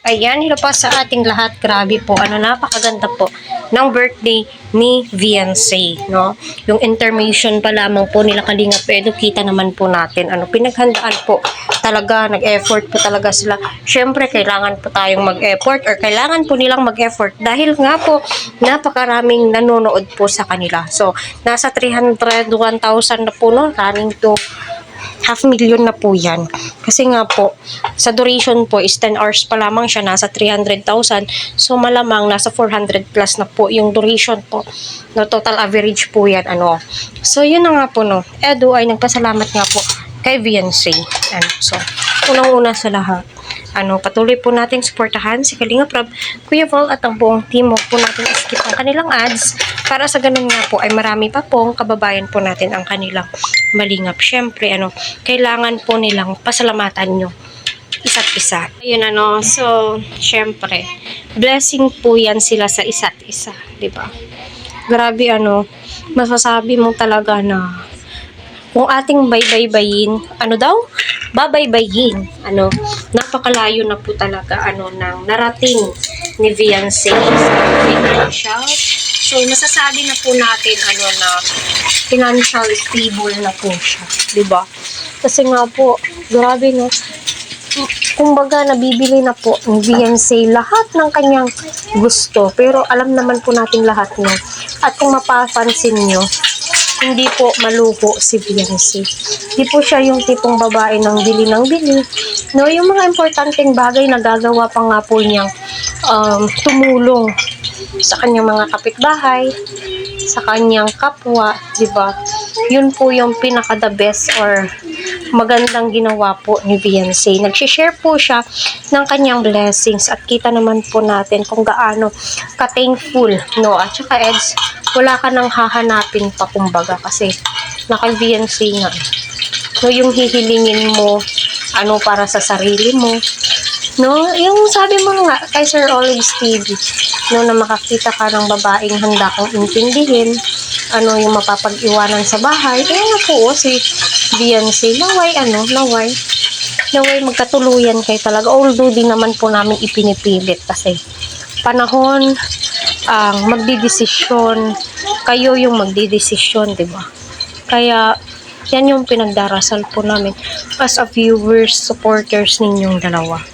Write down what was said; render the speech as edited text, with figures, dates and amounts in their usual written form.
Ayan, hello po sa ating lahat. Grabe po, napakaganda po ng birthday ni Viancy, no? Yung intermission pa lamang po nila Kalingap Edu, kita naman po natin, pinaghandaan po talaga, nag-effort po talaga sila. Syempre, kailangan po tayong mag-effort or kailangan po nilang mag-effort dahil nga po, napakaraming nanonood po sa kanila. So, nasa 301,000 na po, no? Running to 500,000 na po yan. Kasi nga po, sa duration po is 10 hours pa lamang siya, nasa 300,000. So malamang nasa 400 plus na po yung duration po. No, total average po yan. So yun na nga po, no. Edu ay nagpasalamat nga po kay Viancy. So, unang-una sa lahat, patuloy po nating suportahan si Kalingap Rob, Kuya Vol at ang buong team. Huwag po natin skip ang kanilang ads para sa ganun nga po ay marami pa pong kababayan po natin ang kanilang malingap. Syempre, kailangan po nilang pasalamatan nyo isa't isa. Ayun, so, syempre, blessing po yan sila sa isa't isa, diba? Grabe, masasabi mo talaga na kung ating baybaybayin, babaybayin, napakalayo na po talaga, nang narating ni Viancy sa financial. So, masasabi na po natin, na financial stable na po siya, diba? Kasi nga po, grabe, no? Kumbaga, nabibili na po ni Viancy lahat ng kanyang gusto. Pero, alam naman po natin lahat, no? At kung mapapansin nyo, hindi po maluho si Viancy. Hindi po siya yung tipong babae ng bili ng bili. No, yung mga importanteng bagay na gagawa pa nga po niyang tumulong sa kanyang mga kapitbahay, sa kanyang kapwa, di ba? Yun po yung pinaka the best or magandang ginawa po ni Viancy. Nag-share po siya ng kanyang blessings at kita naman po natin kung gaano ka-thankful, no? At saka Eds, wala ka nang hahanapin pa kumbaga kasi naka-Viancy nga. No, yung hihilingin mo, para sa sarili mo, no? Yung sabi mo nga kay Sir Olives TV, no, na makakita ka ng babaeng handa kang intindihin, yung mapapag-iwanan sa bahay. Kaya nga po, si Viancy, naway magkatuluyan kayo talaga. Although di naman po namin ipinipilit kasi panahon ang magdidesisyon, kayo yung magdidesisyon, diba? Kaya yan yung pinagdarasal po namin as a viewers, supporters ninyong dalawa.